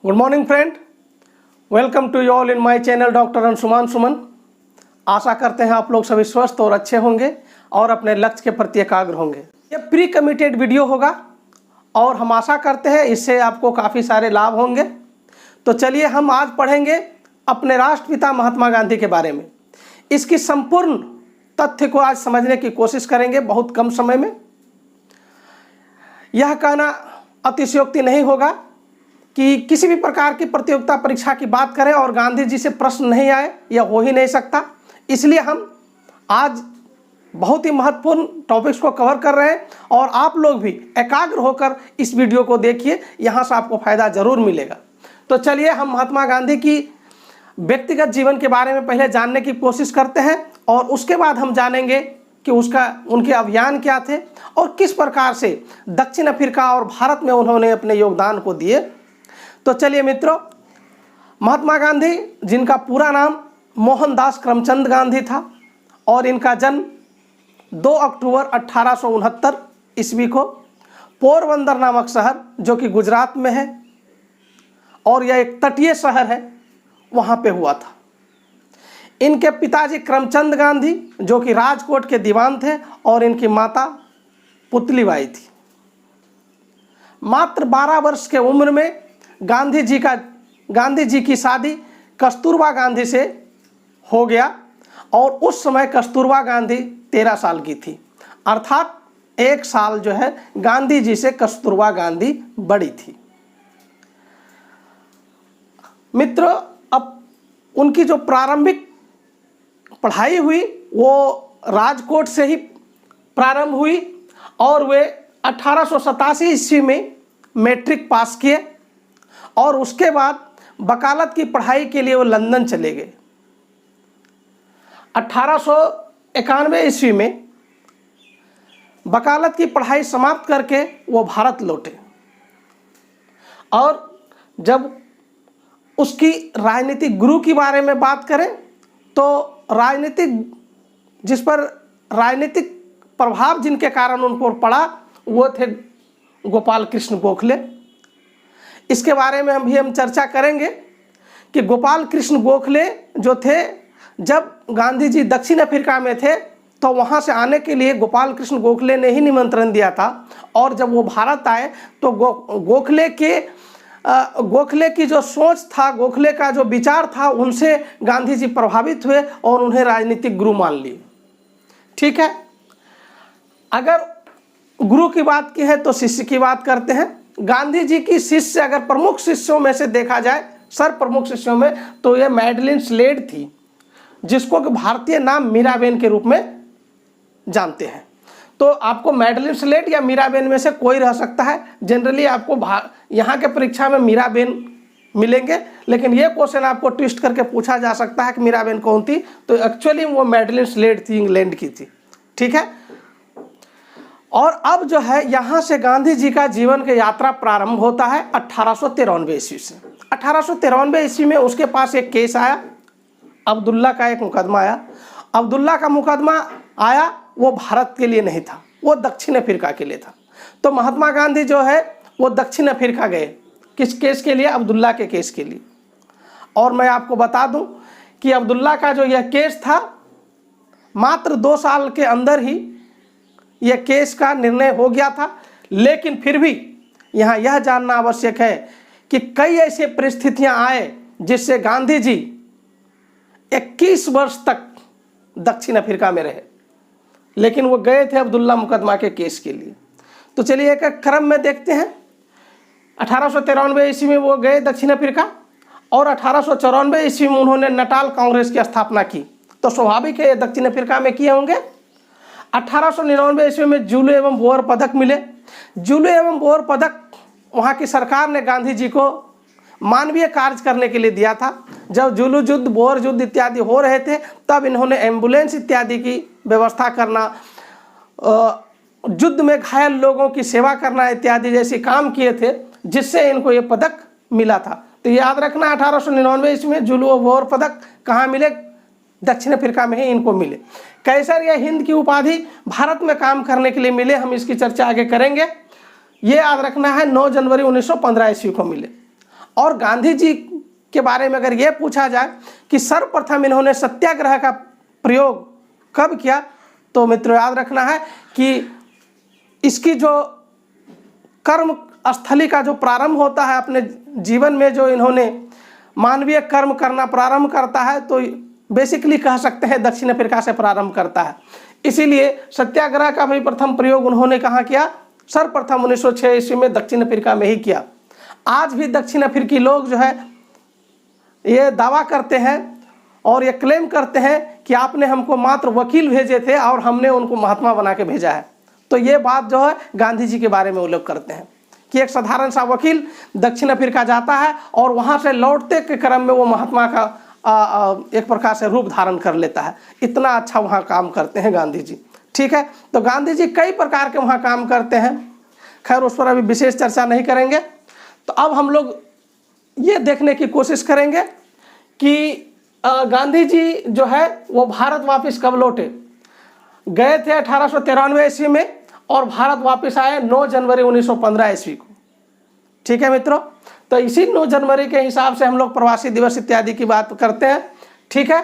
Good morning friend, welcome to you all in my channel doctor Anshuman Suman. आशा करते हैं आप लोग सभी स्वस्थ और अच्छे होंगे और अपने लक्ष्य के प्रति एकाग्र होंगे। ये प्री कमिटेड वीडियो होगा और हम आशा करते हैं इससे आपको काफ़ी सारे लाभ होंगे। तो चलिए हम आज पढ़ेंगे अपने राष्ट्रपिता महात्मा गांधी के बारे में। इसकी संपूर्ण तथ्य को आज समझने की कोशिश करेंगे बहुत कम समय में। यह कहना अतिशयोक्ति नहीं होगा कि किसी भी प्रकार की प्रतियोगिता परीक्षा की बात करें और गांधी जी से प्रश्न नहीं आए, यह हो ही नहीं सकता। इसलिए हम आज बहुत ही महत्वपूर्ण टॉपिक्स को कवर कर रहे हैं और आप लोग भी एकाग्र होकर इस वीडियो को देखिए, यहाँ से आपको फायदा जरूर मिलेगा। तो चलिए हम महात्मा गांधी की व्यक्तिगत जीवन के बारे में पहले जानने की कोशिश करते हैं और उसके बाद हम जानेंगे कि उनके अभियान क्या थे और किस प्रकार से दक्षिण अफ्रीका और भारत में उन्होंने अपने योगदान को दिए। तो चलिए मित्रों, महात्मा गांधी जिनका पूरा नाम मोहनदास करमचंद गांधी था और इनका जन्म 2 अक्टूबर 1869 ईस्वी को पोरबंदर नामक शहर जो कि गुजरात में है और यह एक तटीय शहर है, वहाँ पे हुआ था। इनके पिताजी करमचंद गांधी जो कि राजकोट के दीवान थे और इनकी माता पुतलीबाई थी। मात्र 12 वर्ष के उम्र में गांधी जी की शादी कस्तूरबा गांधी से हो गया और उस समय कस्तूरबा गांधी 13 साल की थी, अर्थात 1 साल जो है गांधी जी से कस्तूरबा गांधी बड़ी थी। मित्रों, अब उनकी जो प्रारंभिक पढ़ाई हुई वो राजकोट से ही प्रारंभ हुई और वे 1887 ईस्वी में मैट्रिक पास किए और उसके बाद वकालत की पढ़ाई के लिए वो लंदन चले गए। 1891 ईस्वी में वकालत की पढ़ाई समाप्त करके वो भारत लौटे और जब उसकी राजनीतिक गुरु के बारे में बात करें तो जिस पर राजनीतिक प्रभाव जिनके कारण उनको पड़ा वो थे गोपाल कृष्ण गोखले। इसके बारे में हम चर्चा करेंगे कि गोपाल कृष्ण गोखले जो थे, जब गांधी जी दक्षिण अफ्रीका में थे तो वहाँ से आने के लिए गोपाल कृष्ण गोखले ने ही निमंत्रण दिया था और जब वो भारत आए तो गोखले की जो सोच था, गोखले का जो विचार था, उनसे गांधी जी प्रभावित हुए और उन्हें राजनीतिक गुरु मान लिए। ठीक है, अगर गुरु की बात की है तो शिष्य की बात करते हैं। गांधी जी की शिष्य अगर प्रमुख शिष्यों में से देखा जाए, सर्वप्रमुख शिष्यों में, तो ये मैडलिन स्लेड थी, जिसको कि भारतीय नाम मीराबेन के रूप में जानते हैं। तो आपको मैडलिन स्लेड या मीराबेन में से कोई रह सकता है। जनरली आपको यहाँ के परीक्षा में मीराबेन मिलेंगे, लेकिन ये क्वेश्चन आपको ट्विस्ट करके पूछा जा सकता है कि मीराबेन कौन थी, तो एक्चुअली वो मैडलिन स्लेड थी, इंग्लैंड की थी। ठीक है, और अब जो है यहाँ से गांधी जी का जीवन की यात्रा प्रारंभ होता है 1893 ईस्वी से। 1893 ईस्वी में उसके पास एक केस आया, अब्दुल्ला का एक मुकदमा आया। अब्दुल्ला का मुकदमा आया, वो भारत के लिए नहीं था, वो दक्षिण अफ्रीका के लिए था। तो महात्मा गांधी जो है वो दक्षिण अफ्रीका गए, किस केस के लिए? अब्दुल्ला के केस के लिए। और मैं आपको बता दूं कि अब्दुल्ला का जो यह केस था, मात्र 2 साल के अंदर ही यह केस का निर्णय हो गया था। लेकिन फिर भी यहाँ यह जानना आवश्यक है कि कई ऐसे परिस्थितियां आए जिससे गांधी जी 21 वर्ष तक दक्षिण अफ्रीका में रहे, लेकिन वो गए थे अब्दुल्ला मुकदमा के केस के लिए। तो चलिए एक एक क्रम में देखते हैं। 1893 ईस्वी में वो गए दक्षिण अफ्रीका और 1894 ईस्वी में उन्होंने नटाल कांग्रेस की स्थापना की। तो स्वाभाविक है ये दक्षिण अफ्रीका में किए होंगे। 1899 ईस्वी में जूलू एवं बोअर पदक मिले। जूलू एवं बोअर पदक वहाँ की सरकार ने गांधी जी को मानवीय कार्य करने के लिए दिया था। जब जूलू युद्ध, बोअर युद्ध इत्यादि हो रहे थे, तब इन्होंने एम्बुलेंस इत्यादि की व्यवस्था करना, युद्ध में घायल लोगों की सेवा करना इत्यादि जैसे काम किए थे, जिससे इनको ये पदक मिला था। तो याद रखना 1899 ईस्वी में जूलू और बोअर पदक कहाँ मिले? दक्षिण अफ्रीका में ही इनको मिले। कैसर या हिंद की उपाधि भारत में काम करने के लिए मिले, हम इसकी चर्चा आगे करेंगे। ये याद रखना है 9 जनवरी 1915 ईस्वी को मिले। और गांधी जी के बारे में अगर ये पूछा जाए कि सर्वप्रथम इन्होंने सत्याग्रह का प्रयोग कब किया, तो मित्रों याद रखना है कि इसकी जो कर्म स्थली का जो प्रारंभ होता है अपने जीवन में, जो इन्होंने मानवीय कर्म करना प्रारंभ करता है, तो बेसिकली कह सकते हैं दक्षिण अफ्रीका से प्रारंभ करता है। इसीलिए सत्याग्रह का भी प्रथम प्रयोग उन्होंने कहाँ किया, सर्वप्रथम 1906 ईस्वी में दक्षिण अफ्रीका में ही किया। आज भी दक्षिण अफ्रीकी लोग जो है ये दावा करते हैं और ये क्लेम करते हैं कि आपने हमको मात्र वकील भेजे थे और हमने उनको महात्मा बना के भेजा है। तो ये बात जो है गांधी जी के बारे में वो लोग करते हैं कि एक साधारण सा वकील दक्षिण अफ्रीका जाता है और वहाँ से लौटते के क्रम में वो महात्मा का एक प्रकार से रूप धारण कर लेता है। इतना अच्छा वहाँ काम करते हैं गांधी जी। ठीक है, तो गांधी जी कई प्रकार के वहाँ काम करते हैं, खैर उस पर अभी विशेष चर्चा नहीं करेंगे। तो अब हम लोग ये देखने की कोशिश करेंगे कि गांधी जी जो है वो भारत वापस कब लौटे। गए थे 1893 ईस्वी में और भारत वापस आए 9 जनवरी 1915 ईस्वी को। ठीक है मित्रों, तो इसी 9 जनवरी के हिसाब से हम लोग प्रवासी दिवस इत्यादि की बात करते हैं। ठीक है,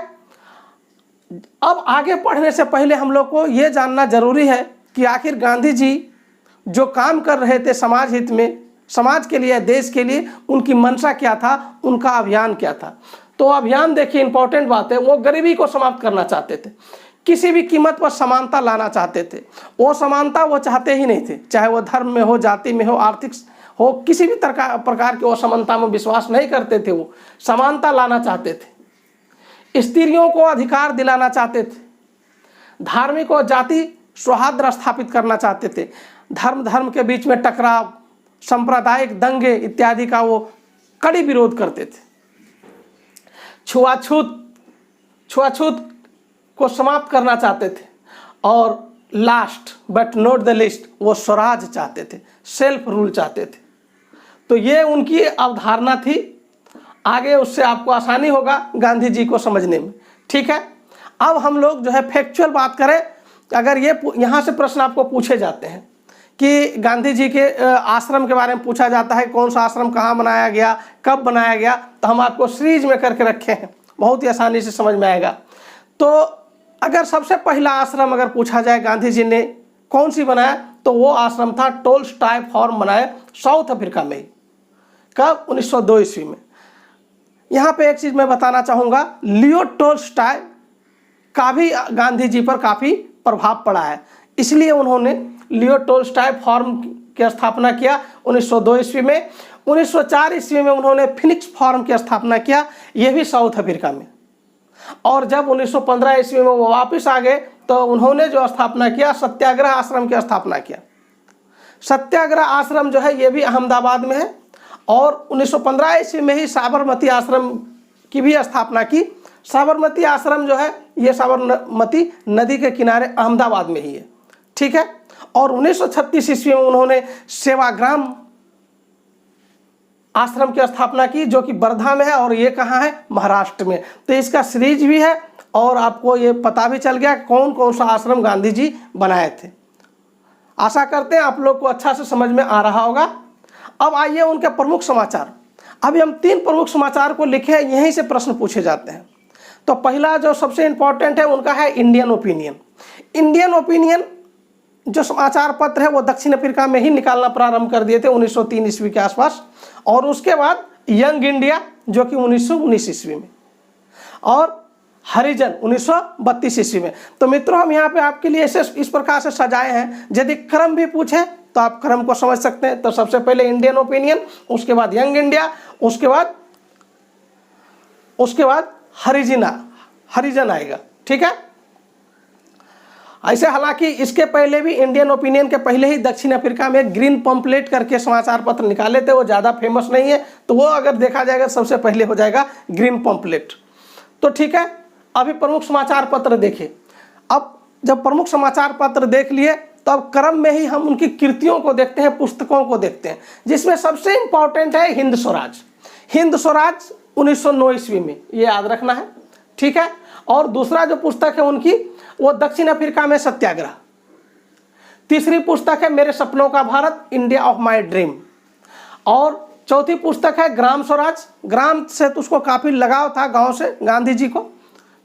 अब आगे पढ़ने से पहले हम लोग को ये जानना जरूरी है कि आखिर गांधी जी जो काम कर रहे थे समाज हित में, समाज के लिए, देश के लिए, उनकी मंशा क्या था, उनका अभियान क्या था। तो अभियान देखिए, इंपॉर्टेंट बात है, वो गरीबी को समाप्त करना चाहते थे, किसी भी कीमत पर समानता लाना चाहते थे। वो समानता वो चाहते ही नहीं थे, चाहे वो धर्म में हो, जाति में हो, आर्थिक हो, किसी भी प्रकार की असमानता में विश्वास नहीं करते थे। वो समानता लाना चाहते थे, स्त्रियों को अधिकार दिलाना चाहते थे, धार्मिक और जाति सौहार्द स्थापित करना चाहते थे, धर्म के बीच में टकराव, सांप्रदायिक दंगे इत्यादि का वो कड़ी विरोध करते थे। छुआछूत को समाप्त करना चाहते थे और last but not the list वो स्वराज चाहते थे, सेल्फ रूल चाहते थे। तो ये उनकी अवधारणा थी। आगे उससे आपको आसानी होगा गांधी जी को समझने में। ठीक है, अब हम लोग जो है फैक्चुअल बात करें। अगर ये यहाँ से प्रश्न आपको पूछे जाते हैं कि गांधी जी के आश्रम के बारे में पूछा जाता है, कौन सा आश्रम कहाँ बनाया गया, कब बनाया गया, तो हम आपको सीरीज में करके रखे हैं, बहुत ही आसानी से समझ में आएगा। तो अगर सबसे पहला आश्रम अगर पूछा जाए गांधी जी ने कौन सी बनाया, तो वो आश्रम था टोल्स्टॉय फार्म, बनाया साउथ अफ्रीका में। कब? 1902 ईस्वी में। यहाँ पे एक चीज़ मैं बताना चाहूँगा, लियो टोल्स्टॉय का भी गांधी जी पर काफ़ी प्रभाव पड़ा है, इसलिए उन्होंने लियो टोल्स्टॉय फार्म की स्थापना किया 1902 ईस्वी में। 1904 ईस्वी में उन्होंने फिनिक्स फार्म की स्थापना किया, यह भी साउथ अफ्रीका में। और जब 1915 ईस्वी में वो वापस आ गए तो उन्होंने जो स्थापना किया, सत्याग्रह आश्रम की स्थापना किया। सत्याग्रह आश्रम जो है ये भी अहमदाबाद में है। और 1915 ईस्वी में ही साबरमती आश्रम की भी स्थापना की। साबरमती आश्रम जो है ये साबरमती नदी के किनारे अहमदाबाद में ही है। ठीक है, और 1936 ईस्वी में उन्होंने सेवाग्राम आश्रम की स्थापना की, जो कि वर्धा में है, और ये कहाँ है? महाराष्ट्र में। तो इसका सीरीज भी है और आपको ये पता भी चल गया कौन कौन सा आश्रम गांधी जी बनाए थे। आशा करते हैं आप लोग को अच्छा से समझ में आ रहा होगा। अब आइए उनके प्रमुख समाचार। अभी हम 3 प्रमुख समाचार को लिखे, यहीं से प्रश्न पूछे जाते हैं। तो पहला जो सबसे इम्पोर्टेंट है उनका है इंडियन ओपिनियन। इंडियन ओपिनियन जो समाचार पत्र है वो दक्षिण अफ्रीका में ही निकालना प्रारंभ कर दिए थे 1903 ईस्वी के आसपास। और उसके बाद यंग इंडिया जो कि 1919 ईस्वी में, और हरिजन 1932 ईस्वी में। तो मित्रों हम यहाँ पे आपके लिए ऐसे इस प्रकार से सजाए हैं, यदि क्रम भी पूछे तो आप क्रम को समझ सकते हैं। तो सबसे पहले इंडियन ओपिनियन, उसके बाद यंग इंडिया, उसके बाद हरिजन आएगा। ठीक है, ऐसे हालांकि इसके पहले भी इंडियन ओपिनियन के पहले ही दक्षिण अफ्रीका में ग्रीन पंपलेट करके समाचार पत्र निकाले थे, वो ज़्यादा फेमस नहीं है, तो वो अगर देखा जाएगा सबसे पहले हो जाएगा ग्रीन पंपलेट। तो ठीक है, अभी प्रमुख समाचार पत्र देखें। अब जब प्रमुख समाचार पत्र देख लिए तो अब क्रम में ही हम उनकी कृतियों को देखते हैं, पुस्तकों को देखते हैं, जिसमें सबसे इंपॉर्टेंट है हिंद स्वराज। हिंद स्वराज 1909 ईस्वी में, ये याद रखना है। ठीक है, और दूसरा जो पुस्तक है उनकी वो दक्षिण अफ्रीका में सत्याग्रह। तीसरी पुस्तक है मेरे सपनों का Bharat, India of my dream. और चौथी पुस्तक है ग्राम स्वराज, ग्राम से तो उसको काफ़ी लगाव था, गांव से, गांधी जी को,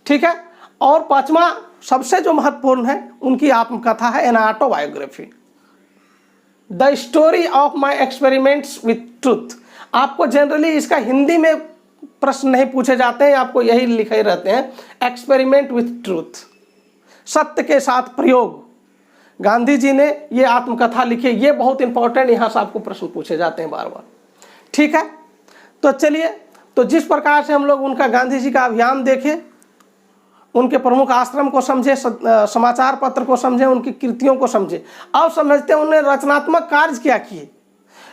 ठीक है। और पांचवा सबसे जो महत्वपूर्ण है उनकी आत्मकथा है an autobiography, the story of my experiments with truth. आपको जनरली इसका हिंदी में प्रश्न नहीं पूछे जाते हैं, आपको यही लिखे रहते हैं, एक्सपेरिमेंट विथ ट्रूथ, सत्य के साथ प्रयोग। गांधी जी ने ये आत्मकथा लिखी, ये बहुत इंपॉर्टेंट, यहाँ से आपको प्रश्न पूछे जाते हैं बार बार, ठीक है। तो चलिए, तो जिस प्रकार से हम लोग उनका गांधी जी का अभियान देखें, उनके प्रमुख आश्रम को समझे, समाचार पत्र को समझे, उनकी कृतियों को समझे, अब समझते हैं उन्होंने रचनात्मक कार्य क्या किए।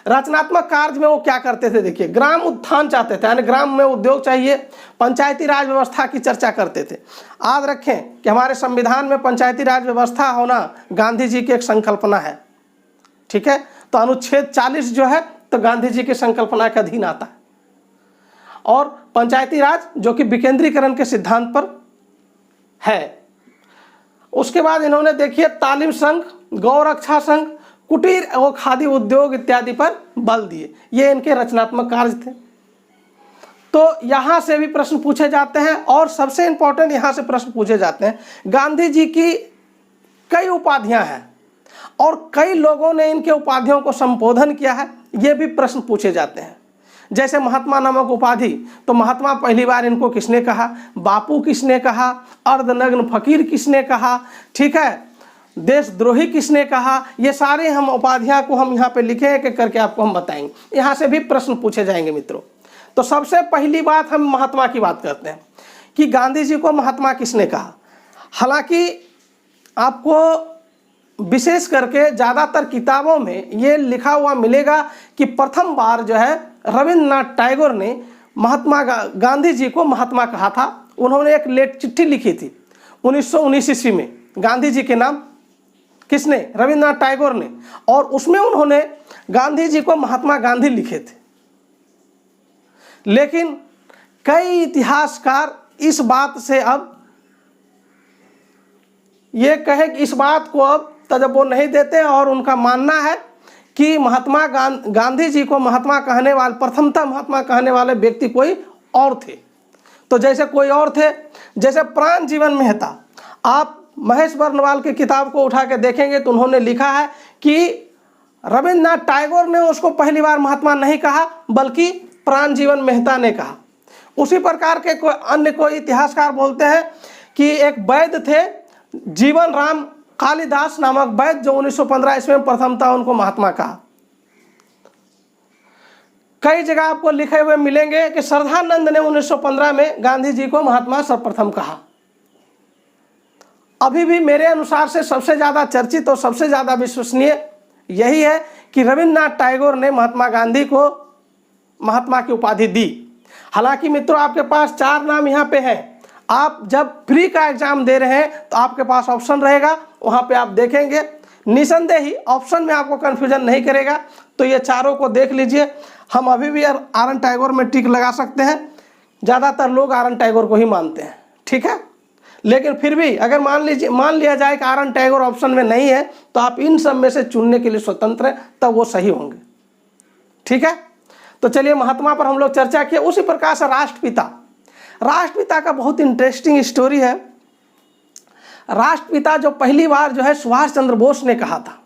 रचनात्मक कार्य में वो क्या करते थे, देखिए, ग्राम उत्थान चाहते थे, यानी ग्राम में उद्योग चाहिए, पंचायती राज व्यवस्था की चर्चा करते थे। याद रखें कि हमारे संविधान में पंचायती राज व्यवस्था होना गांधी जी की एक संकल्पना है, ठीक है। तो अनुच्छेद 40 जो है तो गांधी जी की संकल्पना के अधीन आता है, और पंचायती राज जो कि विकेंद्रीकरण के सिद्धांत पर है। उसके बाद इन्होंने देखिए तालीम संघ, गौ रक्षा संघ, कुटीर और खादी उद्योग इत्यादि पर बल दिए, ये इनके रचनात्मक कार्य थे। तो यहाँ से भी प्रश्न पूछे जाते हैं, और सबसे इंपॉर्टेंट यहाँ से प्रश्न पूछे जाते हैं, गांधी जी की कई उपाधियाँ हैं और कई लोगों ने इनके उपाधियों को संबोधन किया है, ये भी प्रश्न पूछे जाते हैं। जैसे महात्मा नामक उपाधि, तो महात्मा पहली बार इनको किसने कहा, बापू किसने कहा, अर्धनग्न फकीर किसने कहा, ठीक है, देशद्रोही किसने कहा, ये सारे हम उपाधियां को हम यहाँ पे लिखे एक करके आपको हम बताएंगे, यहाँ से भी प्रश्न पूछे जाएंगे मित्रों। तो सबसे पहली बात हम महात्मा की बात करते हैं कि गांधी जी को महात्मा किसने कहा। हालांकि आपको विशेष करके ज़्यादातर किताबों में ये लिखा हुआ मिलेगा कि प्रथम बार जो है रविंद्रनाथ टैगोर ने महात्मा गांधी जी को महात्मा कहा था। उन्होंने एक लेट चिट्ठी लिखी थी 1919 ईस्वी में गांधी जी के नाम, किसने, रविंद्रनाथ टैगोर ने, और उसमें उन्होंने गांधी जी को महात्मा गांधी लिखे थे। लेकिन कई इतिहासकार इस बात से अब ये कहे कि इस बात को अब तजब्बो नहीं देते, और उनका मानना है कि महात्मा गांधी जी को महात्मा कहने वाले, प्रथमतः महात्मा कहने वाले व्यक्ति कोई और थे। तो जैसे कोई और थे, जैसे प्राण जीवन मेहता, आप महेश बर्नवाल की किताब को उठा के देखेंगे तो उन्होंने लिखा है कि रविंद्रनाथ टैगोर ने उसको पहली बार महात्मा नहीं कहा, बल्कि प्राण जीवन मेहता ने कहा। उसी प्रकार के कोई इतिहासकार बोलते हैं कि एक वैद्य थे, जीवन राम कालिदास नामक वैद्य, जो 1915 ईस्वी में प्रथमतः उनको महात्मा कहा। कई जगह आपको लिखे हुए मिलेंगे कि श्रद्धानंद ने 1915 में गांधी जी को महात्मा सर्वप्रथम कहा। अभी भी मेरे अनुसार से सबसे ज़्यादा चर्चित और सबसे ज़्यादा विश्वसनीय यही है कि रविंद्रनाथ टैगोर ने महात्मा गांधी को महात्मा की उपाधि दी। हालांकि मित्रों, आपके पास 4 नाम यहाँ पे हैं। आप जब प्री का एग्जाम दे रहे हैं तो आपके पास ऑप्शन रहेगा, वहाँ पे आप देखेंगे, निसंदेह ही ऑप्शन में आपको कन्फ्यूजन नहीं करेगा। तो ये चारों को देख लीजिए। हम अभी भी आर एन टैगोर में टिक लगा सकते हैं, ज़्यादातर लोग आर एन टैगोर को ही मानते हैं, ठीक है। लेकिन फिर भी अगर मान लिया जाए कि आर एन टैगोर ऑप्शन में नहीं है, तो आप इन सब में से चुनने के लिए स्वतंत्र हैं, तब वो सही होंगे, ठीक है। तो चलिए, महात्मा पर हम लोग चर्चा किए। उसी प्रकार से राष्ट्रपिता का बहुत इंटरेस्टिंग स्टोरी है। राष्ट्रपिता जो पहली बार जो है सुभाष चंद्र बोस ने कहा था।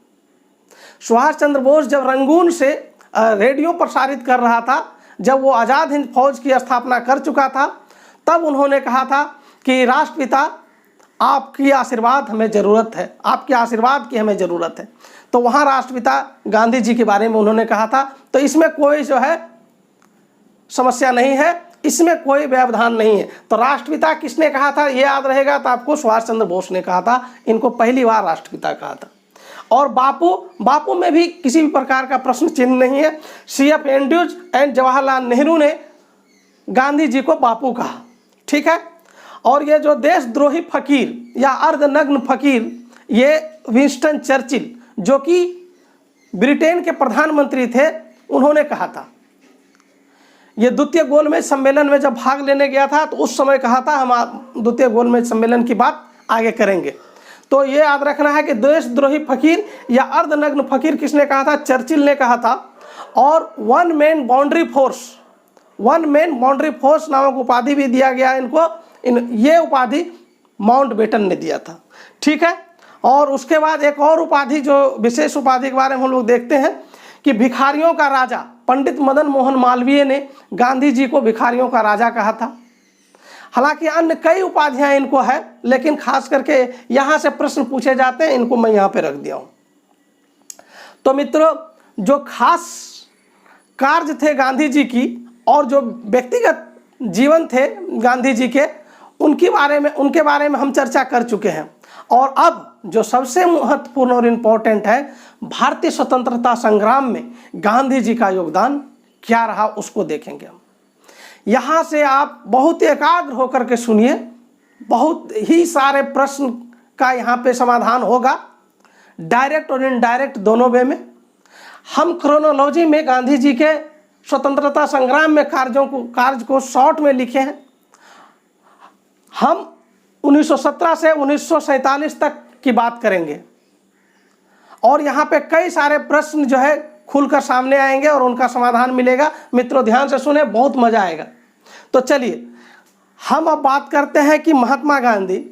सुभाष चंद्र बोस जब रंगून से रेडियो प्रसारित कर रहा था, जब वो आज़ाद हिंद फौज की स्थापना कर चुका था, तब उन्होंने कहा था कि राष्ट्रपिता, आपकी आशीर्वाद हमें ज़रूरत है, आपके आशीर्वाद की हमें ज़रूरत है। तो वहाँ राष्ट्रपिता गांधी जी के बारे में उन्होंने कहा था। तो इसमें कोई जो है समस्या नहीं है, इसमें कोई व्यवधान नहीं है। तो राष्ट्रपिता किसने कहा था ये याद रहेगा, तो आपको सुभाष चंद्र बोस ने कहा था, इनको पहली बार राष्ट्रपिता कहा था। और बापू में भी किसी भी प्रकार का प्रश्न चिन्ह नहीं है। CF Andrews and Jawaharlal Nehru ने गांधी जी को बापू कहा, ठीक है। और ये जो देशद्रोही फकीर या अर्धनग्न फकीर, ये विंस्टन चर्चिल, जो कि ब्रिटेन के प्रधानमंत्री थे, उन्होंने कहा था। ये द्वितीय गोलमेज सम्मेलन में जब भाग लेने गया था, तो उस समय कहा था, हम द्वितीय गोलमेज सम्मेलन की बात आगे करेंगे। तो ये याद रखना है कि देशद्रोही फकीर या अर्धनग्न फकीर किसने कहा था, चर्चिल ने कहा था। और वन मैन बाउंड्री फोर्स नामक उपाधि भी दिया गया इनको। ये उपाधि माउंटबेटन ने दिया था। ठीक है। और उसके बाद एक और उपाधि, जो विशेष उपाधि के बारे में हम लोग देखते हैं कि भिखारियों का राजा, पंडित मदन मोहन मालवीय ने गांधी जी को भिखारियों का राजा कहा था। हालांकि अन्य कई उपाधियां इनको है, लेकिन खास करके यहाँ से प्रश्न पूछे जाते हैं, इनको मैं यहाँ पे रख दिया हूँ। तो मित्रों, जो खास कार्य थे गांधी जी की और जो व्यक्तिगत जीवन थे गांधी जी के, उनके बारे में हम चर्चा कर चुके हैं। और अब जो सबसे महत्वपूर्ण और इम्पोर्टेंट है, भारतीय स्वतंत्रता संग्राम में गांधी जी का योगदान क्या रहा, उसको देखेंगे हम। यहाँ से आप बहुत एकाग्र होकर के सुनिए, बहुत ही सारे प्रश्न का यहाँ पे समाधान होगा, डायरेक्ट और इनडायरेक्ट दोनों वे में। हम क्रोनोलॉजी में गांधी जी के स्वतंत्रता संग्राम में कार्य को शॉर्ट में लिखे हैं। हम 1917 से 1947 तक की बात करेंगे और यहाँ पे कई सारे प्रश्न जो है खुलकर सामने आएंगे और उनका समाधान मिलेगा। मित्रों ध्यान से सुने, बहुत मजा आएगा। तो चलिए हम अब बात करते हैं कि महात्मा गांधी,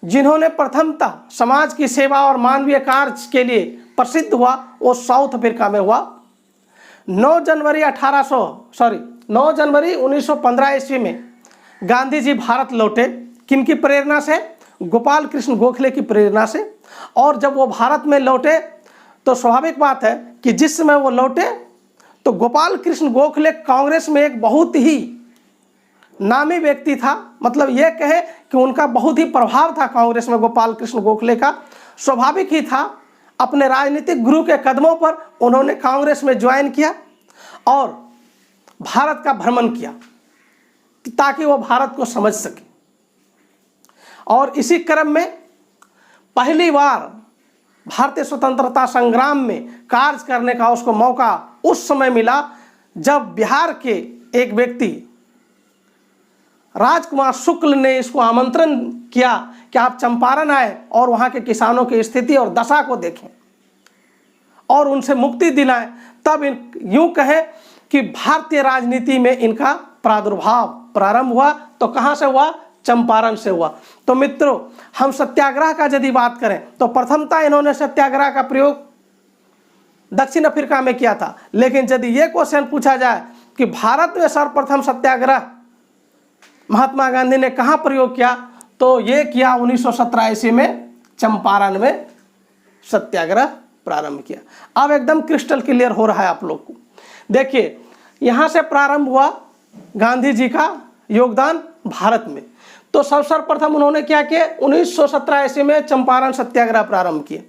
जिन्होंने प्रथमतः समाज की सेवा और मानवीय कार्य के लिए प्रसिद्ध हुआ, वो साउथ अफ्रीका में हुआ। 9 जनवरी 1915 ईस्वी में गांधी जी भारत लौटे। किनकी प्रेरणा से? गोपाल कृष्ण गोखले की प्रेरणा से। और जब वो भारत में लौटे तो स्वाभाविक बात है कि जिस समय वो लौटे तो गोपाल कृष्ण गोखले कांग्रेस में एक बहुत ही नामी व्यक्ति था। मतलब ये कहे कि उनका बहुत ही प्रभाव था कांग्रेस में गोपाल कृष्ण गोखले का। स्वाभाविक ही था, अपने राजनीतिक गुरु के कदमों पर उन्होंने कांग्रेस में ज्वाइन किया और भारत का भ्रमण किया ताकि वो भारत को समझ सके। और इसी क्रम में पहली बार भारतीय स्वतंत्रता संग्राम में कार्य करने का उसको मौका उस समय मिला जब बिहार के एक व्यक्ति राजकुमार शुक्ल ने इसको आमंत्रण किया कि आप चंपारण आए और वहाँ के किसानों की स्थिति और दशा को देखें और उनसे मुक्ति दिलाएं। तब यूं कहें कि भारतीय राजनीति में इनका प्रादुर्भाव प्रारंभ हुआ। तो कहाँ से हुआ? चंपारण से हुआ। तो मित्रों, हम सत्याग्रह का यदि बात करें तो प्रथमतः इन्होंने सत्याग्रह का प्रयोग दक्षिण अफ्रीका में किया था। लेकिन यदि ये क्वेश्चन पूछा जाए कि भारत में सर्वप्रथम सत्याग्रह महात्मा गांधी ने कहाँ प्रयोग किया, तो ये किया 1917 ईस्वी में चंपारण में सत्याग्रह प्रारंभ किया। अब एकदम क्रिस्टल क्लियर हो रहा है आप लोग को। देखिए, यहाँ से प्रारंभ हुआ गांधी जी का योगदान भारत में। तो सर्वप्रथम उन्होंने क्या किया? 1917 ईस्वी में चंपारण सत्याग्रह प्रारंभ किए।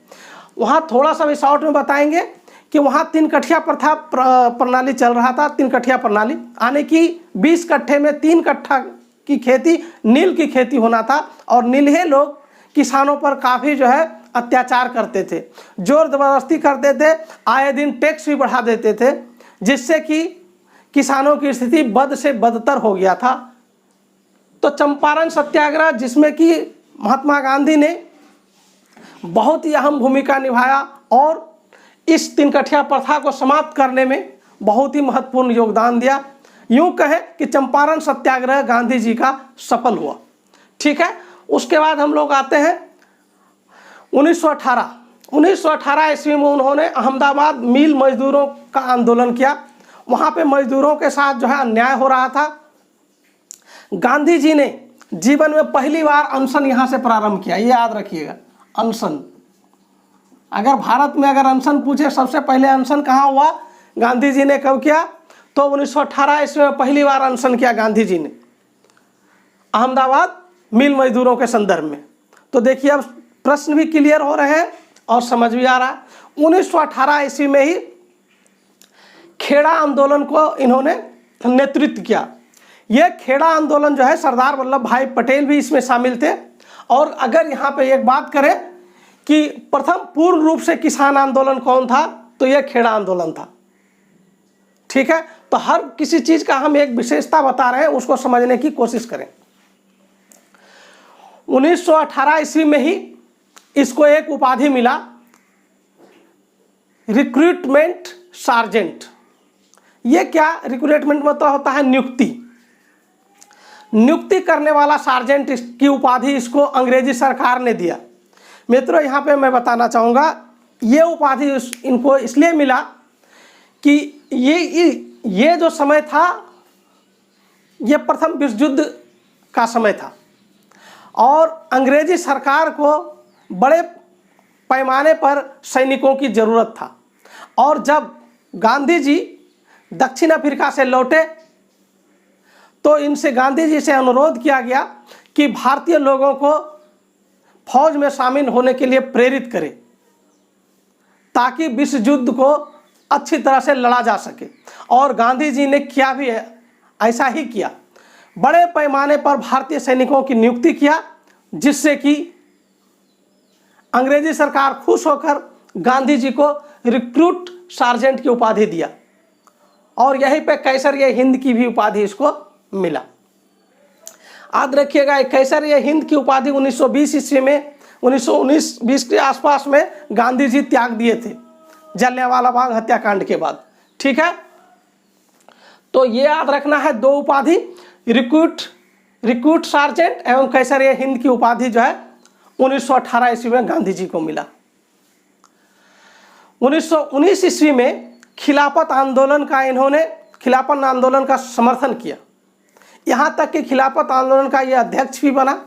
वहाँ थोड़ा सा भी शॉर्ट में बताएंगे कि वहाँ 3 कठिया प्रथा प्रणाली चल रहा था। 3 कठिया प्रणाली आने की 20 कट्ठे में 3 कट्ठा की खेती, नील की खेती होना था। और नील्हे लोग किसानों पर काफ़ी जो है अत्याचार करते थे, जोर जबरदस्ती करते थे, आए दिन टैक्स भी बढ़ा देते थे, जिससे कि किसानों की स्थिति बद से बदतर हो गया था। तो चंपारण सत्याग्रह, जिसमें कि महात्मा गांधी ने बहुत ही अहम भूमिका निभाया और इस 3 कठिया प्रथा को समाप्त करने में बहुत ही महत्वपूर्ण योगदान दिया। यूं कहें कि चंपारण सत्याग्रह गांधी जी का सफल हुआ। ठीक है। उसके बाद हम लोग आते हैं 1918 ईस्वी में उन्होंने अहमदाबाद मिल मजदूरों का आंदोलन किया। वहाँ पे मजदूरों के साथ जो है अन्याय हो रहा था। गांधी जी ने जीवन में पहली बार अनशन यहाँ से प्रारंभ किया। ये याद रखिएगा, अनशन। अगर भारत में अगर अनशन पूछे, सबसे पहले अनशन कहाँ हुआ, गांधी जी ने कब किया? तो 1918 ईस्वी में पहली बार अनशन किया गांधी जी ने अहमदाबाद मिल मजदूरों के संदर्भ में। तो देखिए, अब प्रश्न भी क्लियर हो रहे हैं और समझ भी आ रहा है। 1918 ईस्वी में ही खेड़ा आंदोलन को इन्होंने नेतृत्व किया। यह खेड़ा आंदोलन जो है, सरदार वल्लभ भाई पटेल भी इसमें शामिल थे। और अगर यहाँ पे एक बात करें कि प्रथम पूर्ण रूप से किसान आंदोलन कौन था, तो यह खेड़ा आंदोलन था। ठीक है। तो हर किसी चीज का हम एक विशेषता बता रहे हैं, उसको समझने की कोशिश करें। 1918 ईस्वी में ही इसको एक उपाधि मिला, रिक्रूटमेंट सार्जेंट। ये क्या रिक्रूटमेंट मतलब होता है नियुक्ति करने वाला सार्जेंट की उपाधि इसको अंग्रेजी सरकार ने दिया। मित्रों यहाँ पे मैं बताना चाहूँगा ये उपाधि इनको इसलिए मिला कि ये जो समय था ये प्रथम विश्व युद्ध का समय था और अंग्रेजी सरकार को बड़े पैमाने पर सैनिकों की ज़रूरत था। और जब गांधी जी दक्षिण अफ्रीका से लौटे तो इनसे गांधी जी से अनुरोध किया गया कि भारतीय लोगों को फौज में शामिल होने के लिए प्रेरित करें ताकि विश्व युद्ध को अच्छी तरह से लड़ा जा सके। और गांधी जी ने किया भी है, ऐसा ही किया। बड़े पैमाने पर भारतीय सैनिकों की नियुक्ति किया जिससे कि अंग्रेजी सरकार खुश होकर गांधी जी को रिक्रूट सार्जेंट की उपाधि दिया और यहीं पे कैसर-ए-हिंद की भी उपाधि इसको मिला। याद रखिएगा कैसर-ए-हिंद की उपाधि 1920 ईस्वी में 1919-20 के आसपास में गांधी जी त्याग दिए थे जलियांवाला बाग हत्याकांड के बाद। ठीक है, तो ये याद रखना है, दो उपाधि रिक्रूट सार्जेंट एवं कैसर-ए-हिंद की उपाधि जो है 1918 ईस्वी में गांधी जी को मिला। 1919 ईस्वी में खिलाफत आंदोलन का समर्थन किया, यहाँ तक कि खिलाफत आंदोलन का ये अध्यक्ष भी बना।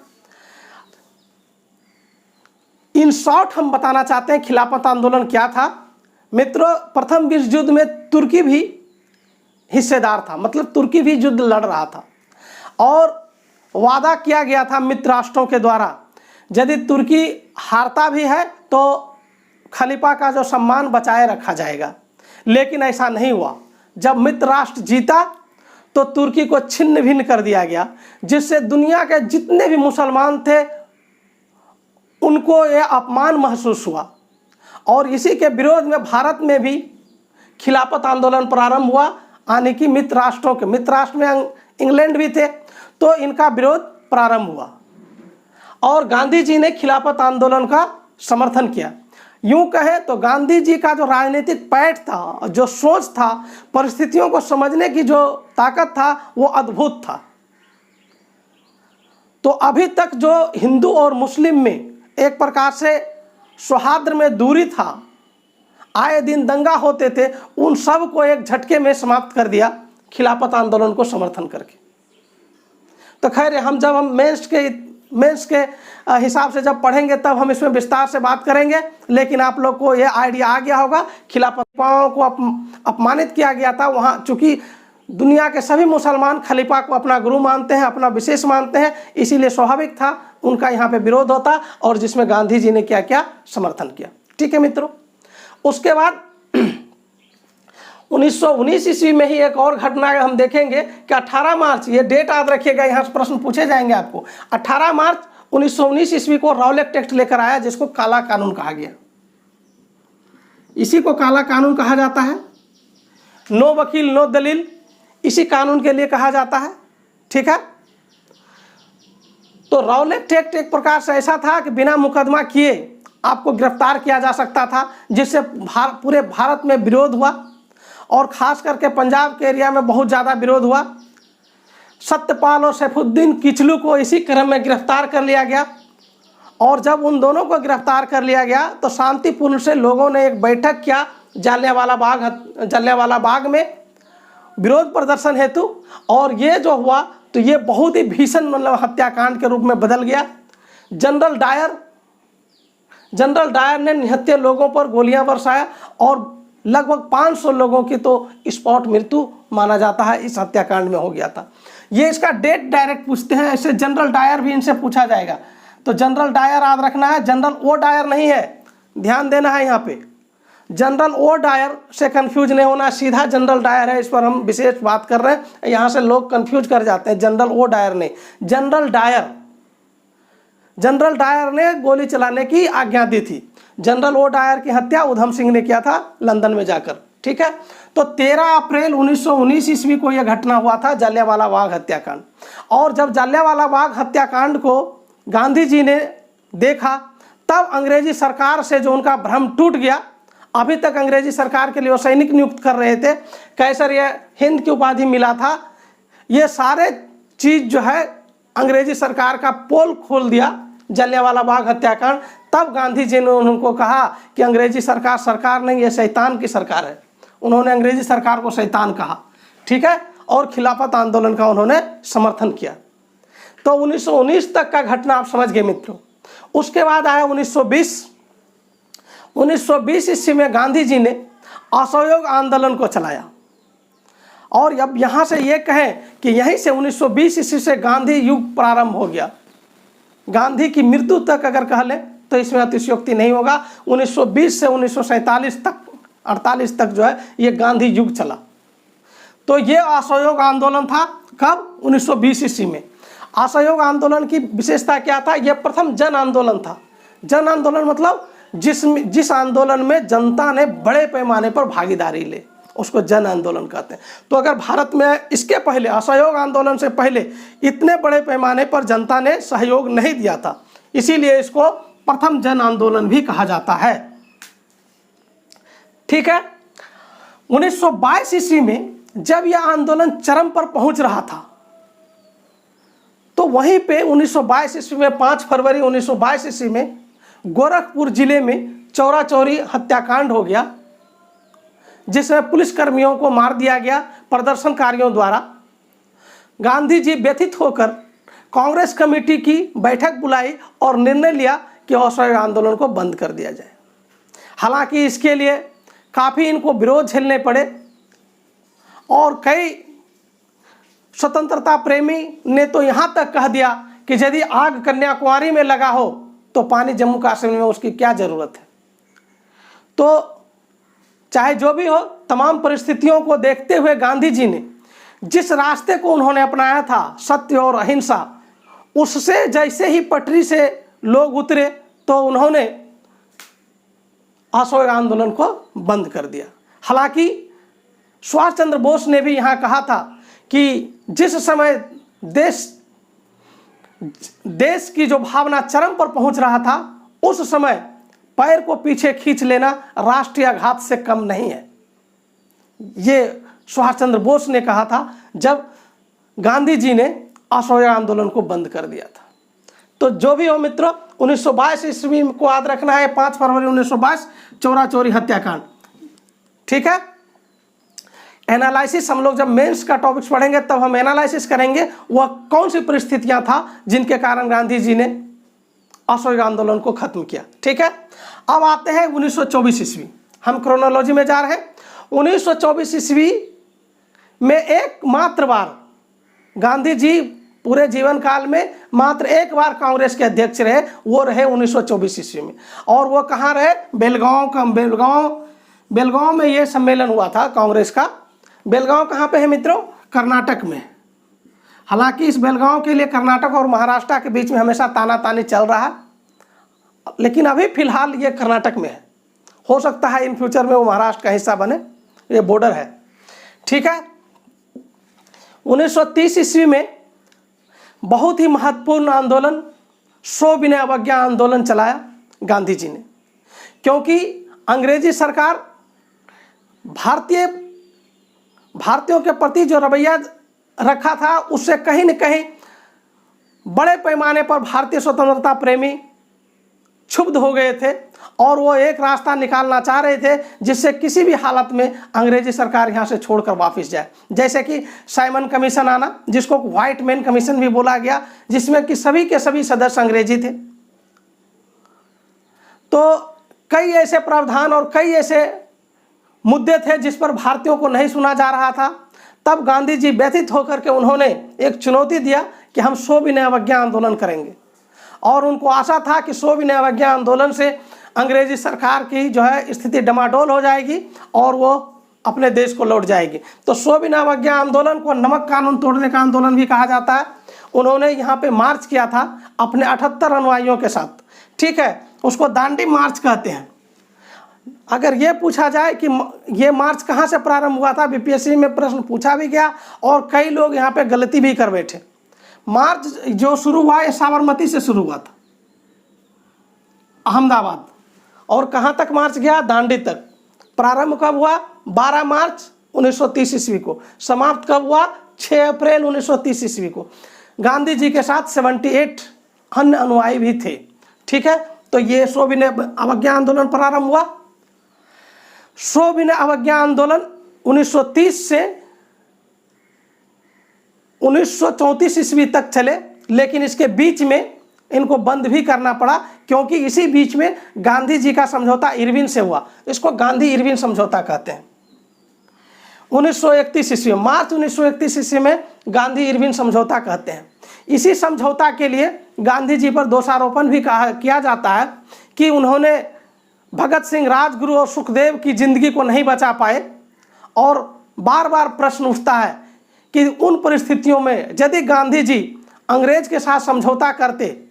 इन शॉर्ट हम बताना चाहते हैं खिलाफत आंदोलन क्या था। मित्रों, प्रथम विश्व युद्ध में तुर्की भी हिस्सेदार था, मतलब तुर्की भी युद्ध लड़ रहा था और वादा किया गया था मित्र राष्ट्रों के द्वारा यदि तुर्की हारता भी है तो खलीफा का जो सम्मान बचाए रखा जाएगा। लेकिन ऐसा नहीं हुआ। जब मित्र राष्ट्र जीता तो तुर्की को छिन्न भिन्न कर दिया गया, जिससे दुनिया के जितने भी मुसलमान थे उनको यह अपमान महसूस हुआ और इसी के विरोध में भारत में भी खिलाफत आंदोलन प्रारंभ हुआ। यानी कि मित्र राष्ट्र में इंग्लैंड भी थे तो इनका विरोध प्रारंभ हुआ और गांधी जी ने खिलाफत आंदोलन का समर्थन किया। यूं कहें तो गांधी जी का जो राजनीतिक पैठ था, जो सोच था, परिस्थितियों को समझने की जो ताकत था वो अद्भुत था। तो अभी तक जो हिंदू और मुस्लिम में एक प्रकार से सौहार्द में दूरी था, आए दिन दंगा होते थे, उन सब को एक झटके में समाप्त कर दिया खिलाफत आंदोलन को समर्थन करके। तो खैर हम मेंस के हिसाब से जब पढ़ेंगे तब हम इसमें विस्तार से बात करेंगे, लेकिन आप लोग को यह आइडिया आ गया होगा। खिलाफत को अपमानित किया गया था वहाँ, चूँकि दुनिया के सभी मुसलमान खलीफा को अपना गुरु मानते हैं, अपना विशेष मानते हैं, इसीलिए स्वाभाविक था उनका यहाँ पे विरोध होता और जिसमें गांधी जी ने क्या क्या समर्थन किया। ठीक है मित्रों, उसके बाद 1919 ईस्वी में ही एक और घटना हम देखेंगे कि 18 मार्च, ये डेट याद रखिएगा, यहाँ से प्रश्न पूछे जाएंगे आपको। 18 मार्च 1919 ईस्वी को रॉलेट एक्ट लेकर आया जिसको काला कानून कहा गया। इसी को काला कानून कहा जाता है। नो वकील नो दलील इसी कानून के लिए कहा जाता है। ठीक है, तो रॉलेट एक्ट एक प्रकार से ऐसा था कि बिना मुकदमा किए आपको गिरफ्तार किया जा सकता था, जिससे पूरे भारत में विरोध हुआ और खास करके पंजाब के एरिया में बहुत ज़्यादा विरोध हुआ। सत्यपाल और सैफुद्दीन किचलू को इसी क्रम में गिरफ्तार कर लिया गया और जब उन दोनों को गिरफ्तार कर लिया गया तो शांतिपूर्ण से लोगों ने एक बैठक किया जलियांवाला बाग में विरोध प्रदर्शन हेतु, और ये जो हुआ तो ये बहुत ही भीषण मतलब हत्याकांड के रूप में बदल गया। जनरल डायर ने निहत्थे लोगों पर गोलियां बरसाया और लगभग 500 लोगों की तो स्पॉट मृत्यु माना जाता है इस हत्याकांड में हो गया था। ये इसका डेट डायरेक्ट पूछते हैं, ऐसे जनरल डायर भी इनसे पूछा जाएगा। तो जनरल डायर याद रखना है, जनरल ओ डायर नहीं है, ध्यान देना है यहाँ पे। जनरल ओ डायर से कंफ्यूज नहीं होना, सीधा जनरल डायर है, इस पर हम विशेष बात कर रहे हैं। यहाँ से लोग कंफ्यूज कर जाते हैं, जनरल ओ डायर नहीं, जनरल डायर ने गोली चलाने की आज्ञा दी थी। जनरल ओ डायर की हत्या उधम सिंह ने किया था लंदन में जाकर। ठीक है, तो 13 अप्रैल 1919 ईस्वी को यह घटना हुआ था, जलियांवाला बाग हत्याकांड। और जब जलियांवाला बाग हत्याकांड को गांधी जी ने देखा तब अंग्रेजी सरकार से जो उनका भ्रम टूट गया अभी तक अंग्रेजी सरकार के लिए वो सैनिक नियुक्त कर रहे थे, कैसर ये हिंद की उपाधि मिला था। ये सारे चीज़ जो है अंग्रेजी सरकार का पोल खोल दिया, जलियांवाला बाग हत्याकांड। तब गांधी जी ने उनको कहा कि अंग्रेजी सरकार सरकार नहीं, ये शैतान की सरकार है। उन्होंने अंग्रेजी सरकार को शैतान कहा, ठीक है, और खिलाफत आंदोलन का उन्होंने समर्थन किया। तो 1919 तक का घटना आप समझ गए मित्रों। उसके बाद आया 1920 ईस्वी में गांधी जी ने असहयोग आंदोलन को चलाया। और अब यहाँ से ये कहें कि यहीं से 1920 ईस्वी से गांधी युग प्रारंभ हो गया। गांधी की मृत्यु तक अगर कह लें तो इसमें अतिशयोक्ति नहीं होगा। 1920 से 1947 तक 48 तक जो है ये गांधी युग चला। तो ये असहयोग आंदोलन था कब? 1920 ईस्वी में। असहयोग आंदोलन की विशेषता क्या था? यह प्रथम जन आंदोलन था। जन आंदोलन मतलब जिस आंदोलन में जनता ने बड़े पैमाने पर भागीदारी ले, उसको जन आंदोलन कहते हैं। तो अगर भारत में इसके पहले असहयोग आंदोलन से पहले इतने बड़े पैमाने पर जनता ने सहयोग नहीं दिया था, इसीलिए इसको प्रथम जन आंदोलन भी कहा जाता है, ठीक है। 1922 ईस्वी में जब यह आंदोलन चरम पर पहुंच रहा था, तो वहीं पे 1922 ईस्वी में 5 फरवरी 1922 ईस्वी में गोरखपुर जिले में चौरा चौरी हत्याकांड हो गया, जिसमें पुलिसकर्मियों को मार दिया गया प्रदर्शनकारियों द्वारा। गांधी जी व्यथित होकर कांग्रेस कमेटी की बैठक बुलाई और निर्णय लिया कि असहयोग आंदोलन को बंद कर दिया जाए। हालांकि इसके लिए काफ़ी इनको विरोध झेलने पड़े और कई स्वतंत्रता प्रेमी ने तो यहाँ तक कह दिया कि यदि आग कन्याकुमारी में लगा हो तो पानी जम्मू कश्मीर में उसकी क्या ज़रूरत है। तो चाहे जो भी हो, तमाम परिस्थितियों को देखते हुए गांधी जी ने जिस रास्ते को उन्होंने अपनाया था, सत्य और अहिंसा, उससे जैसे ही पटरी से लोग उतरे तो उन्होंने असहयोग आंदोलन को बंद कर दिया। हालांकि सुभाष चंद्र बोस ने भी यहाँ कहा था कि जिस समय देश की जो भावना चरम पर पहुंच रहा था, उस समय पैर को पीछे खींच लेना राष्ट्रीय आघात से कम नहीं है। ये सुभाष चंद्र बोस ने कहा था जब गांधी जी ने असहयोग आंदोलन को बंद कर दिया था। तो जो भी हो मित्रों, 1922 ईस्वी को याद रखना है, 5 फरवरी 1922 चौरा चौरी हत्याकांड, ठीक है। एनालिसिस हम लोग जब मेंस का टॉपिक्स पढ़ेंगे तब हम एनालिसिस करेंगे वह कौन सी परिस्थितियां था जिनके कारण गांधी जी ने असहयोग आंदोलन को खत्म किया, ठीक है। अब आते हैं 1924 ईस्वी, हम क्रोनोलॉजी में जा रहे हैं। 1924 ईस्वी में एकमात्र बार गांधी जी पूरे जीवन काल में मात्र एक बार कांग्रेस के अध्यक्ष रहे, वो रहे 1924 ईस्वी में। और वो कहाँ रहे? बेलगांव में ये सम्मेलन हुआ था कांग्रेस का। बेलगांव कहाँ पे है मित्रों? कर्नाटक में। हालांकि इस बेलगांव के लिए कर्नाटक और महाराष्ट्र के बीच में हमेशा तानातानी चल रहा है, लेकिन अभी फिलहाल ये कर्नाटक में है। हो सकता है इन फ्यूचर में वो महाराष्ट्र का हिस्सा बने, ये बॉर्डर है, ठीक है। 1930 ईस्वी में बहुत ही महत्वपूर्ण आंदोलन सविनय अवज्ञा आंदोलन चलाया गांधी जी ने, क्योंकि अंग्रेजी सरकार भारतीयों के प्रति जो रवैया रखा था उससे कहीं न कहीं बड़े पैमाने पर भारतीय स्वतंत्रता प्रेमी क्षुब्ध हो गए थे और वो एक रास्ता निकालना चाह रहे थे जिससे किसी भी हालत में अंग्रेजी सरकार यहाँ से छोड़कर वापस जाए। जैसे कि साइमन कमीशन आना, जिसको व्हाइट मैन कमीशन भी बोला गया, जिसमें कि सभी के सभी सदस्य अंग्रेजी थे। तो कई ऐसे प्रावधान और कई ऐसे मुद्दे थे जिस पर भारतीयों को नहीं सुना जा रहा था। तब गांधी जी व्यथित होकर के उन्होंने एक चुनौती दिया कि हम सविनय अवज्ञा आंदोलन करेंगे, और उनको आशा था कि सविनय अवज्ञा आंदोलन से अंग्रेजी सरकार की जो है स्थिति डमाडोल हो जाएगी और वो अपने देश को लौट जाएगी। तो सविनय अवज्ञा आंदोलन को नमक कानून तोड़ने का आंदोलन भी कहा जाता है। उन्होंने यहाँ पे मार्च किया था अपने 78 अनुयायियों के साथ, ठीक है, उसको दांडी मार्च कहते हैं। अगर ये पूछा जाए कि ये मार्च कहाँ से प्रारंभ हुआ था, बीपीएससी में प्रश्न पूछा भी गया और कई लोग यहाँ पे गलती भी कर बैठे। मार्च जो शुरू हुआ ये साबरमती से शुरू हुआ था, अहमदाबाद, और कहाँ तक मार्च गया? दांडी तक। प्रारंभ कब हुआ? 12 मार्च 1930 ईस्वी को। समाप्त कब हुआ? 6 अप्रैल 1930 ईस्वी को। गांधी जी के साथ 78 अन्य अनुयायी भी थे। ठीक है, तो ये सविनय अवज्ञा आंदोलन प्रारंभ हुआ। सविनय अवज्ञा आंदोलन 1930 से 1934 ईस्वी तक चले, लेकिन इसके बीच में इनको बंद भी करना पड़ा, क्योंकि इसी बीच में गांधी जी का समझौता इरविन से हुआ। इसको गांधी इरविन समझौता कहते हैं। 1931 ईस्वी, मार्च 1931 ईस्वी में गांधी इरविन समझौता कहते हैं। इसी समझौता के लिए गांधी जी पर दोषारोपण भी किया जाता है कि उन्होंने भगत सिंह, राजगुरु और सुखदेव की जिंदगी को नहीं बचा पाए। और बार बार प्रश्न उठता है कि उन परिस्थितियों में यदि गांधी जी अंग्रेज के साथ समझौता करते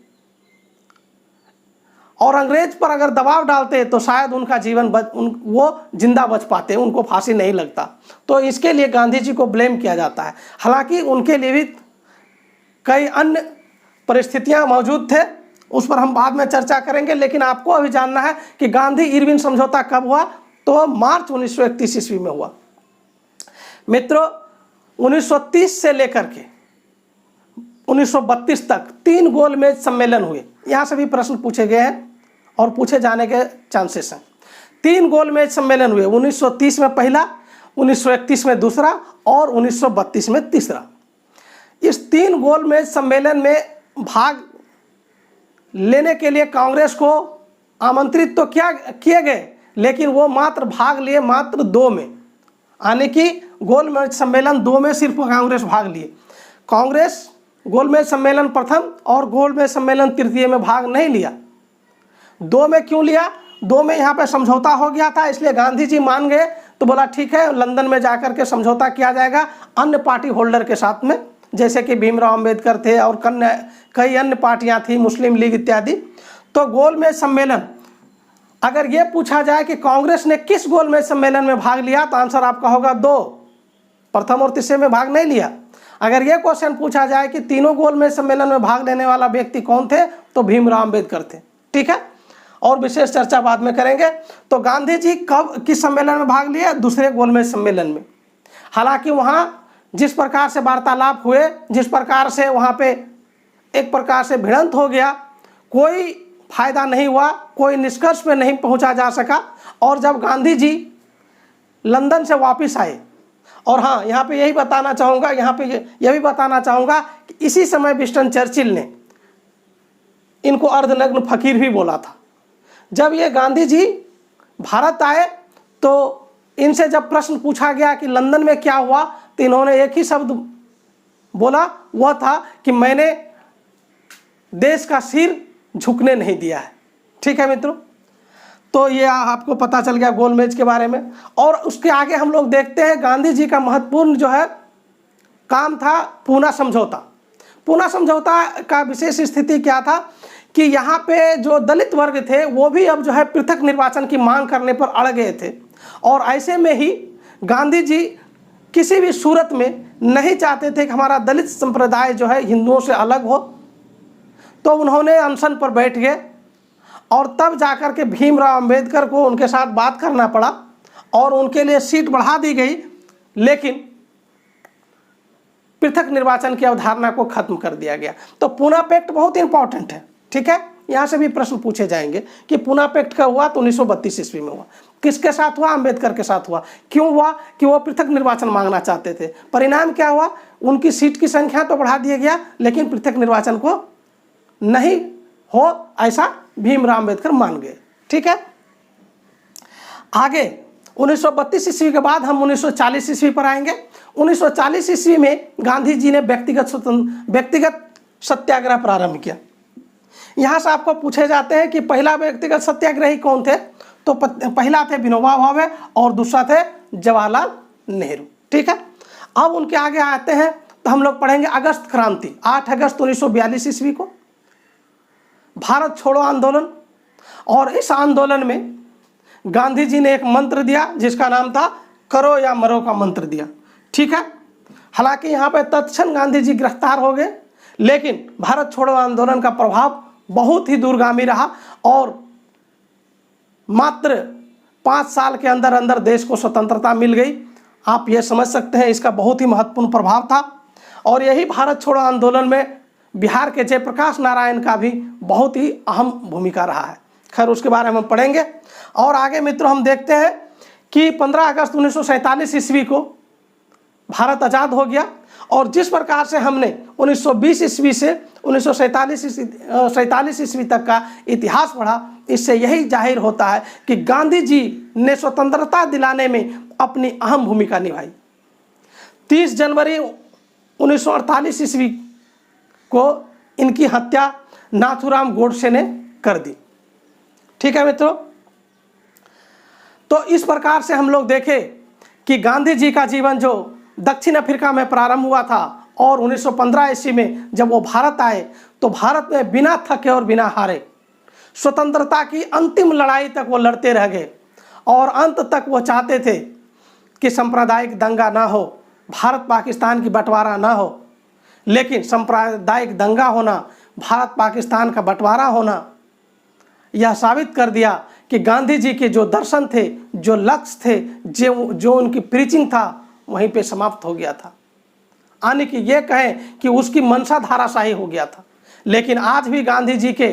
और अंग्रेज पर अगर दबाव डालते तो शायद उनका जीवन वो जिंदा बच पाते, उनको फांसी नहीं लगता। तो इसके लिए गांधी जी को ब्लेम किया जाता है। हालांकि उनके लिए भी कई अन्य परिस्थितियां मौजूद थे, उस पर हम बाद में चर्चा करेंगे। लेकिन आपको अभी जानना है कि गांधी इरविन समझौता कब हुआ? तो मार्च 1931 ईस्वी में हुआ। मित्रों, 1930 से लेकर के 1932 तक 3 गोलमेज सम्मेलन हुए। यहाँ से भी प्रश्न पूछे गए हैं और पूछे जाने के चांसेस हैं। 3 गोलमेज सम्मेलन हुए, 1930 में पहला, 1931 में दूसरा और 1932 में तीसरा। इस 3 गोलमेज सम्मेलन में भाग लेने के लिए कांग्रेस को आमंत्रित तो किए गए, लेकिन वो मात्र भाग लिए मात्र 2 में, यानी कि गोलमेज सम्मेलन 2 में सिर्फ कांग्रेस भाग लिए। कांग्रेस गोलमेज सम्मेलन प्रथम और गोलमेज सम्मेलन तृतीय में भाग नहीं लिया। 2 में क्यों लिया? 2 में यहाँ पे समझौता हो गया था, इसलिए गांधी जी मान गए। तो बोला ठीक है, लंदन में जाकर के समझौता किया जाएगा अन्य पार्टी होल्डर के साथ में, जैसे कि भीमराव अंबेडकर थे और कई अन्य पार्टियां थी, मुस्लिम लीग इत्यादि। तो गोलमेज सम्मेलन, अगर ये पूछा जाए कि कांग्रेस ने किस गोलमेज सम्मेलन में भाग लिया, तो आंसर आपका होगा 2, प्रथम और तीसरे में भाग नहीं लिया। अगर ये क्वेश्चन पूछा जाए कि तीनों गोलमेज सम्मेलन में भाग लेने वाला व्यक्ति कौन थे, तो भीमराव अंबेडकर थे। ठीक है, और विशेष चर्चा बाद में करेंगे। तो गांधी जी कब किस सम्मेलन में भाग लिए? दूसरे गोलमेज सम्मेलन में। हालांकि वहाँ जिस प्रकार से वार्तालाप हुए, जिस प्रकार से वहाँ पे एक प्रकार से भिड़ंत हो गया, कोई फायदा नहीं हुआ, कोई निष्कर्ष पे नहीं पहुँचा जा सका। और जब गांधी जी लंदन से वापस आए, और हाँ, यहाँ पे यही बताना चाहूँगा, यहाँ पे यह भी बताना चाहूँगा कि इसी समय विंस्टन चर्चिल ने इनको अर्धनग्न फकीर भी बोला था। जब ये गांधी जी भारत आए तो इनसे जब प्रश्न पूछा गया कि लंदन में क्या हुआ, तो इन्होंने एक ही शब्द बोला, वह था कि मैंने देश का सिर झुकने नहीं दिया है। ठीक है मित्रों, तो ये आपको पता चल गया गोलमेज के बारे में। और उसके आगे हम लोग देखते हैं गांधी जी का महत्वपूर्ण जो है काम था पूना समझौता। पूना समझौता का विशेष स्थिति क्या था कि यहाँ पे जो दलित वर्ग थे वो भी अब जो है पृथक निर्वाचन की मांग करने पर अड़ गए थे। और ऐसे में ही गांधी जी किसी भी सूरत में नहीं चाहते थे कि हमारा दलित संप्रदाय जो है हिंदुओं से अलग हो। तो उन्होंने अनशन पर बैठ गए और तब जाकर के भीमराव अंबेडकर को उनके साथ बात करना पड़ा और उनके लिए सीट बढ़ा दी गई, लेकिन पृथक निर्वाचन की अवधारणा को खत्म कर दिया गया। तो पूना पैक्ट बहुत इंपॉर्टेंट है। ठीक है, यहाँ से भी प्रश्न पूछे जाएंगे कि पूना पैक्ट कब हुआ? तो 1932 ईस्वी में हुआ। किसके साथ हुआ? अंबेडकर के साथ हुआ। क्यों हुआ? कि वो पृथक निर्वाचन मांगना चाहते थे। परिणाम क्या हुआ? उनकी सीट की संख्या तो बढ़ा दिया गया, लेकिन पृथक निर्वाचन को नहीं हो ऐसा भीमराव अंबेडकर मान गए। ठीक है, आगे 1932 ईस्वी के बाद हम 1940 ईस्वी पर आएंगे। 1940 ईस्वी में गांधी जी ने व्यक्तिगत सत्याग्रह प्रारंभ किया। यहाँ से आपको पूछे जाते हैं कि पहला व्यक्तिगत सत्याग्रही कौन थे? तो पहला थे विनोबा भावे और दूसरा थे जवाहरलाल नेहरू। ठीक है, अब उनके आगे आते हैं तो हम लोग पढ़ेंगे अगस्त क्रांति, 8 अगस्त 1942 ईस्वी को, भारत छोड़ो आंदोलन। और इस आंदोलन में गांधी जी ने एक मंत्र दिया जिसका नाम था करो या मरो का मंत्र दिया। ठीक है, हालांकि यहाँ पे तत्क्षण गांधी जी गिरफ्तार हो गए, लेकिन भारत छोड़ो आंदोलन का प्रभाव बहुत ही दूरगामी रहा और मात्र 5 साल के अंदर अंदर देश को स्वतंत्रता मिल गई। आप ये समझ सकते हैं इसका बहुत ही महत्वपूर्ण प्रभाव था। और यही भारत छोड़ो आंदोलन में बिहार के जयप्रकाश नारायण का भी बहुत ही अहम भूमिका रहा है। खैर उसके बारे में हम पढ़ेंगे। और आगे मित्रों हम देखते हैं कि 15 अगस्त 1947 ईस्वी को भारत आज़ाद हो गया। और जिस प्रकार से हमने 1920 ईस्वी से 1947 ईस्वी तक का इतिहास पढ़ा, इससे यही जाहिर होता है कि गांधी जी ने स्वतंत्रता दिलाने में अपनी अहम भूमिका निभाई। 30 जनवरी 1948 ईस्वी को इनकी हत्या नाथूराम गोडसे ने कर दी। ठीक है मित्रों, तो इस प्रकार से हम लोग देखें कि गांधी जी का जीवन जो दक्षिण अफ्रीका में प्रारंभ हुआ था और 1915 ईस्वी में जब वो भारत आए तो भारत में बिना थके और बिना हारे स्वतंत्रता की अंतिम लड़ाई तक वो लड़ते रह गए। और अंत तक वो चाहते थे कि सांप्रदायिक दंगा ना हो, भारत पाकिस्तान की बंटवारा ना हो। लेकिन सांप्रदायिक दंगा होना, भारत पाकिस्तान का बंटवारा होना, यह साबित कर दिया कि गांधी जी के जो दर्शन थे, जो लक्ष्य थे, जो उनकी प्रीचिंग था, वहीं पे समाप्त हो गया था। यानी कि ये कहें कि उसकी मंशा धाराशाही हो गया था। लेकिन आज भी गांधी जी के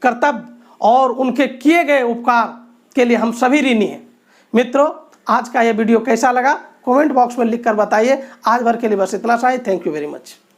कर्तव्य और उनके किए गए उपकार के लिए हम सभी ऋणी हैं। मित्रों, आज का यह वीडियो कैसा लगा कमेंट बॉक्स में लिखकर बताइए। आज भर के लिए बस इतना सा ही। Thank you very much.